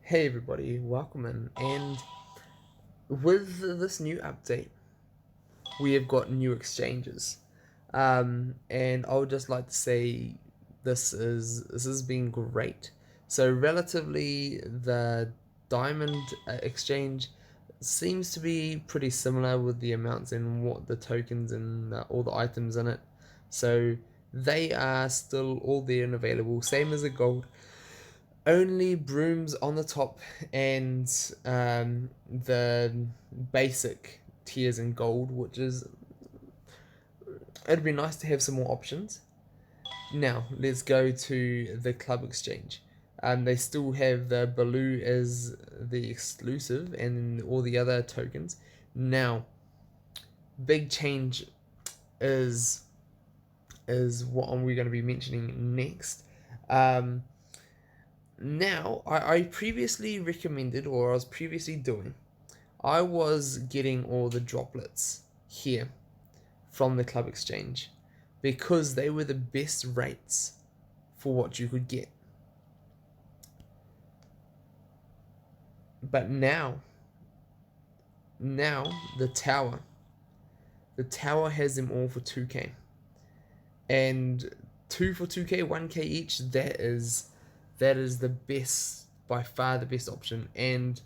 Hey everybody, welcome in. And with this new update, we have got new exchanges. And I would just like to say this has been great. So relatively, the diamond exchange seems to be pretty similar with the amounts and what the tokens and all the items in it. So they are still all there and available, same as the gold, only brooms on the top and the basic tiers in gold, which is, it'd be nice to have some more options. Now let's go to the club exchange. They still have the Baloo as the exclusive and all the other tokens. Now, big change is what we're going to be mentioning next. Um, Now, I previously recommended, or I was previously doing, I was getting all the droplets here from the club exchange because they were the best rates for what you could get. But now the tower has them all for 2k. And 2 for 2k, 1k each, that is the best, by far the best option. And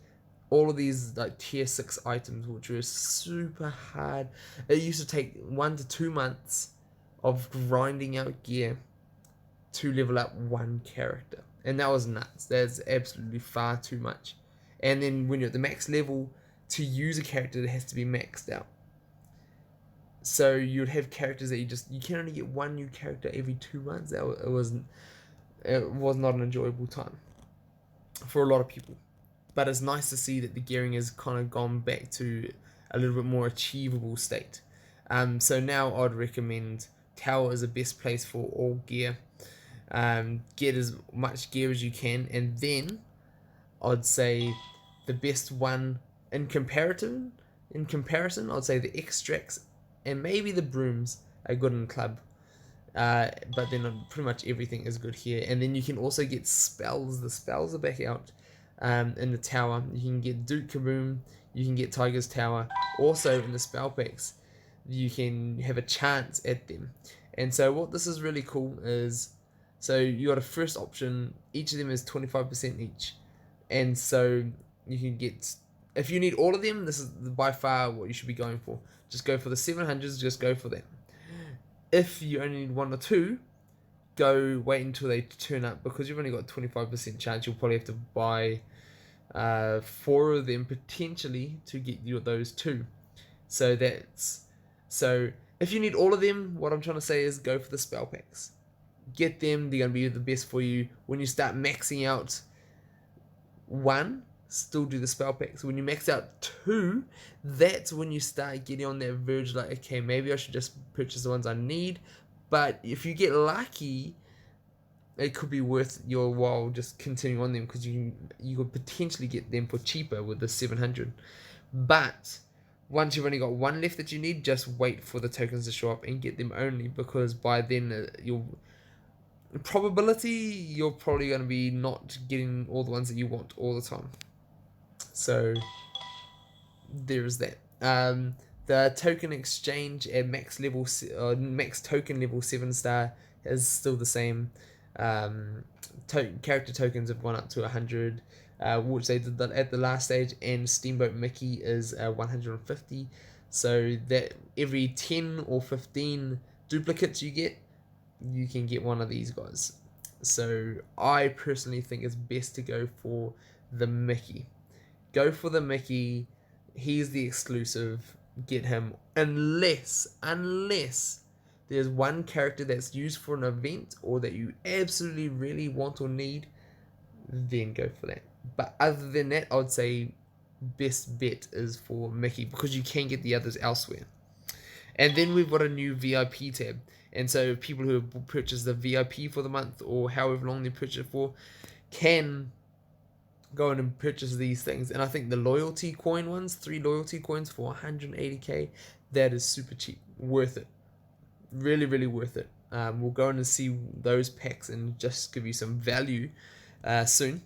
all of these like tier 6 items, which were super hard, it used to take 1 to 2 months of grinding out gear to level up one character, and that was nuts. That's absolutely far too much. And then when you're at the max level, to use a character that has to be maxed out, so you'd have characters that you can only get one new character every 2 months. It was not an enjoyable time for a lot of people. But it's nice to see that the gearing has kind of gone back to a little bit more achievable state. So now I'd recommend tower is the best place for all gear. Get as much gear as you can, and then I'd say the best one in comparison. I'd say the extracts and maybe the brooms are good in club. But then pretty much everything is good here. And then you can also get spells. The spells are back out in the tower. You can get Duke Kaboom, you can get Tiger's Tower. Also in the spell packs, you can have a chance at them. And so what this is really cool is, so you got a first option, each of them is 25% each. And so you can get, if you need all of them, this is by far what you should be going for. Just go for the 700s, just go for them. If you only need one or two, go wait until they turn up, because you've only got 25% chance. You'll probably have to buy 4 of them potentially to get you those two. So if you need all of them, what I'm trying to say is go for the spell packs. Get them, they're going to be the best for you. When you start maxing out one, still do the spell packs. When you max out 2, that's when you start getting on that verge, like, okay, maybe I should just purchase the ones I need. But if you get lucky, it could be worth your while just continuing on them, because you could potentially get them for cheaper with the 700. But once you've only got one left that you need, just wait for the tokens to show up and get them only, because by then you're probably going to be not getting all the ones that you want all the time. So there's that. The token exchange at max token level 7-star is still the same. Character tokens have gone up to 100, which they did at the last stage, and Steamboat Mickey is 150. So that every 10 or 15 duplicates you can get one of these guys. So I personally think it's best to go for the Mickey. Go for the Mickey. He's the exclusive. Get him. Unless there's one character that's used for an event or that you absolutely really want or need, then go for that. But other than that, I would say best bet is for Mickey, because you can get the others elsewhere. And then we've got a new VIP tab. And so people who have purchased the VIP for the month, or however long they purchase it for, can go in and purchase these things. And I think the loyalty coin ones, 3 loyalty coins for 180k, that is super cheap. Worth it. Really, really worth it. We'll go in and see those packs and just give you some value soon.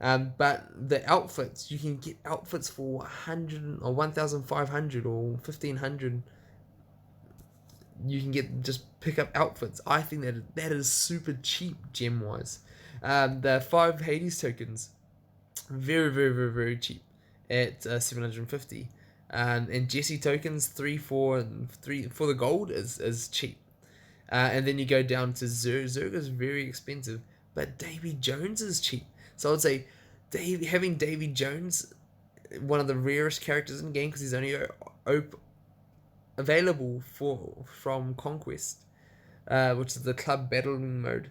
But the outfits, you can get outfits for 100 or 1,500 or 1,500. You can just pick up outfits. I think that is super cheap gem wise. The 5 Hades tokens, very, very, very, very cheap at 750. And Jesse tokens, 3 for the gold is cheap. And then you go down to Zerg. Zerg is very expensive, but Davy Jones is cheap. So I would say having Davy Jones, one of the rarest characters in the game, because he's only available from Conquest, which is the club battling mode,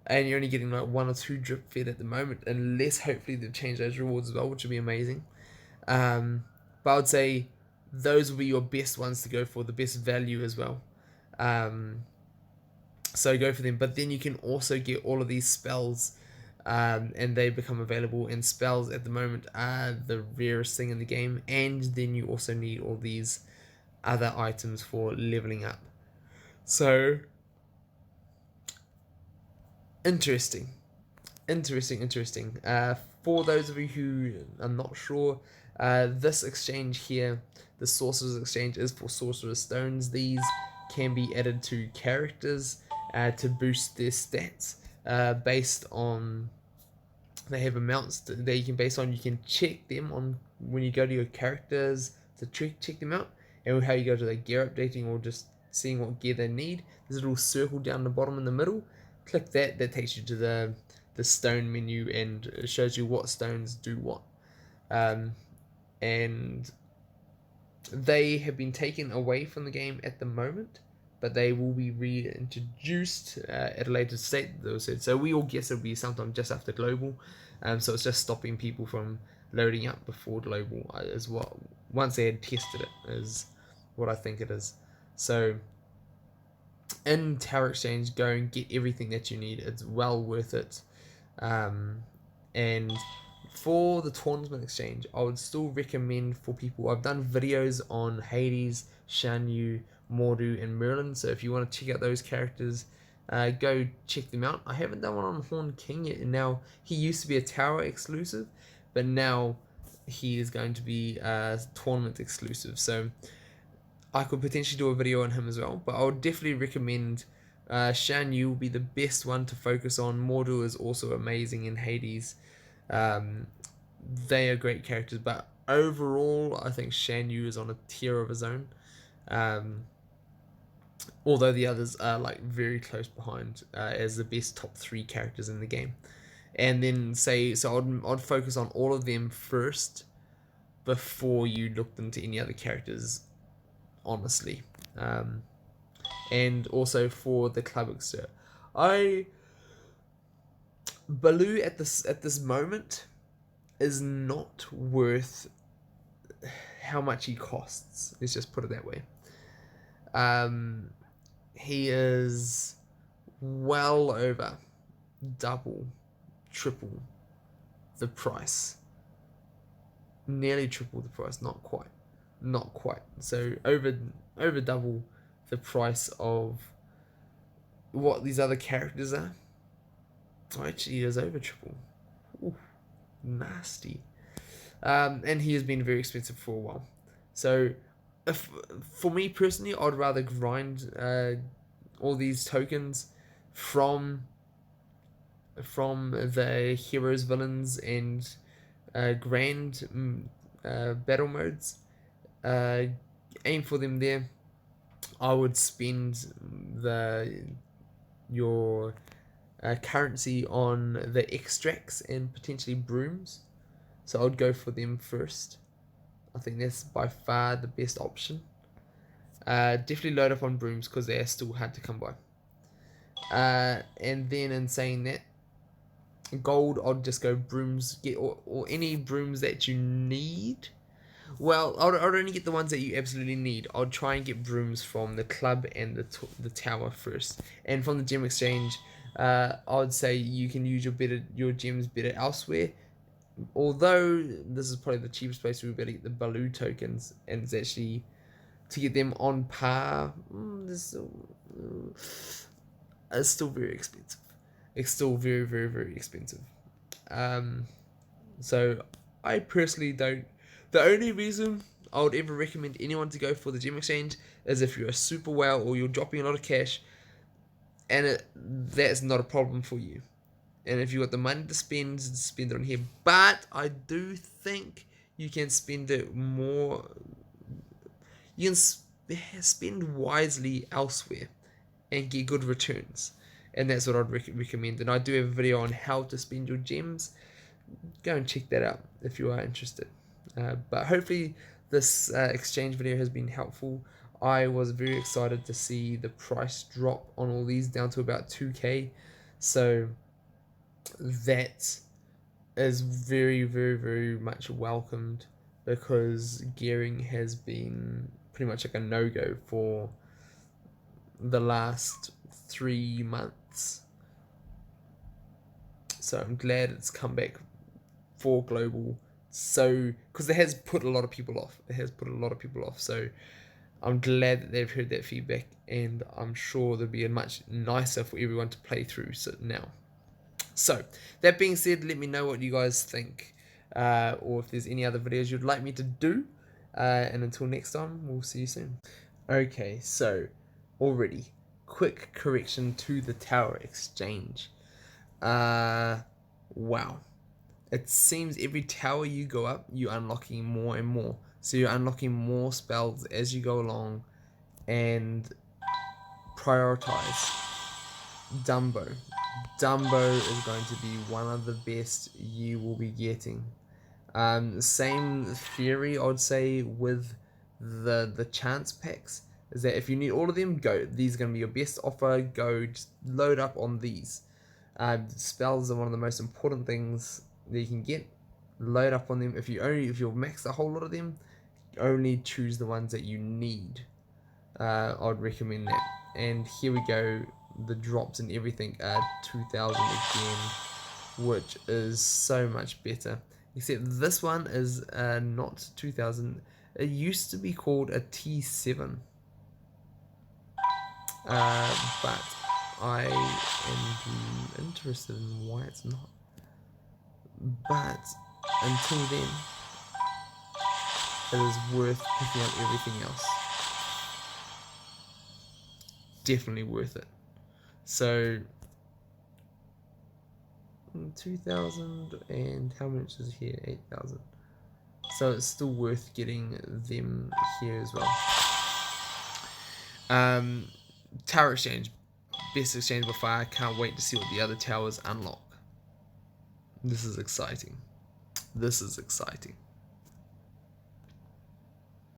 and you're only getting like 1 or 2 drip fed at the moment, unless hopefully they've changed those rewards as well, which would be amazing. But I would say those will be your best ones to go for, the best value as well. So go for them. But then you can also get all of these spells, and they become available. And spells at the moment are the rarest thing in the game. And then you also need all these other items for leveling up. So interesting. For those of you who are not sure, this exchange here, the Sorcerer's Exchange, is for Sorcerer's Stones. These can be added to characters to boost their stats based on, they have amounts that you can base on. You can check them on when you go to your characters to check them out, and how you go to the gear updating or just seeing what gear they need. There's a little circle down the bottom in the middle. Click that takes you to the stone menu, and it shows you what stones do what. And they have been taken away from the game at the moment, but they will be reintroduced at a later state, though. So we all guess it'll be sometime just after global. So it's just stopping people from loading up before global as well. Once they had tested it, is what I think it is. So in Tower Exchange, go and get everything that you need. It's well worth it. And for the Tournament Exchange, I would still recommend for people. I've done videos on Hades, Shan Yu, Mordu, and Merlin. So if you want to check out those characters, go check them out. I haven't done one on Horn King yet. And now he used to be a Tower exclusive, but now he is going to be tournament exclusive. So I could potentially do a video on him as well. But I would definitely recommend Shan Yu will be the best one to focus on. Mordu is also amazing in Hades. They are great characters, but overall, I think Shan Yu is on a tier of his own. Although the others are like very close behind as the best top 3 characters in the game. And then I'd focus on all of them first before you looked into any other characters, honestly. And also for the club extra, Baloo at this moment is not worth how much he costs. Let's just put it that way. He is well over double, triple the price. Nearly triple the price, not quite. So over double the price of what these other characters are. Actually, it is over triple. Ooh, nasty. And he has been very expensive for a while. So for me personally, I'd rather grind all these tokens from the heroes, villains, and grand battle modes. Aim for them there. I would spend your currency on the extracts and potentially brooms. So I would go for them first. I think that's by far the best option. Definitely load up on brooms because they are still hard to come by. And then in saying that, gold, I'd just go brooms. Get or any brooms that you need. Well, I'd only get the ones that you absolutely need. I'd try and get brooms from the club and the tower first. And from the gem exchange, I'd say you can use your gems better elsewhere. Although this is probably the cheapest place to be able to get the Baloo tokens, and it's actually to get them on par. It's still very expensive. It's still very, very, very expensive. So I personally don't. The only reason I would ever recommend anyone to go for the gem exchange is if you're a super whale or you're dropping a lot of cash, and that's not a problem for you. And if you got the money to spend it on here. But I do think you can spend it more. You can spend wisely elsewhere and get good returns. And that's what I'd recommend. And I do have a video on how to spend your gems. Go and check that out if you are interested. But hopefully this exchange video has been helpful. I was very excited to see the price drop on all these down to about 2k. So that is very, very, very much welcomed, because gearing has been pretty much like a no-go for the last 3 months. So I'm glad it's come back for global. So, because it has put a lot of people off. So I'm glad that they've heard that feedback, and I'm sure there'll be a much nicer for everyone to play through now. So, that being said, let me know what you guys think, or if there's any other videos you'd like me to do. And until next time, we'll see you soon. Okay, so already, quick correction to the tower exchange. Wow. It seems every tower you go up, you're unlocking more and more. So you're unlocking more spells as you go along, and prioritize Dumbo. Dumbo is going to be one of the best you will be getting. Same theory, I would say, with the chance packs, is that if you need all of them, go. These are going to be your best offer. Go, just load up on these. Spells are one of the most important things that you can get. Load up on them. If you'll max a whole lot of them, only choose the ones that you need. I'd recommend that. And here we go. The drops and everything are 2,000 again, which is so much better. Except this one is not 2,000. It used to be called a T7. But I am interested in why it's not. But until then, it is worth picking up everything else. Definitely worth it. So 2,000, and how much is here? 8,000. So it's still worth getting them here as well. Tower exchange, best exchange by far. I can't wait to see what the other towers unlock. This is exciting.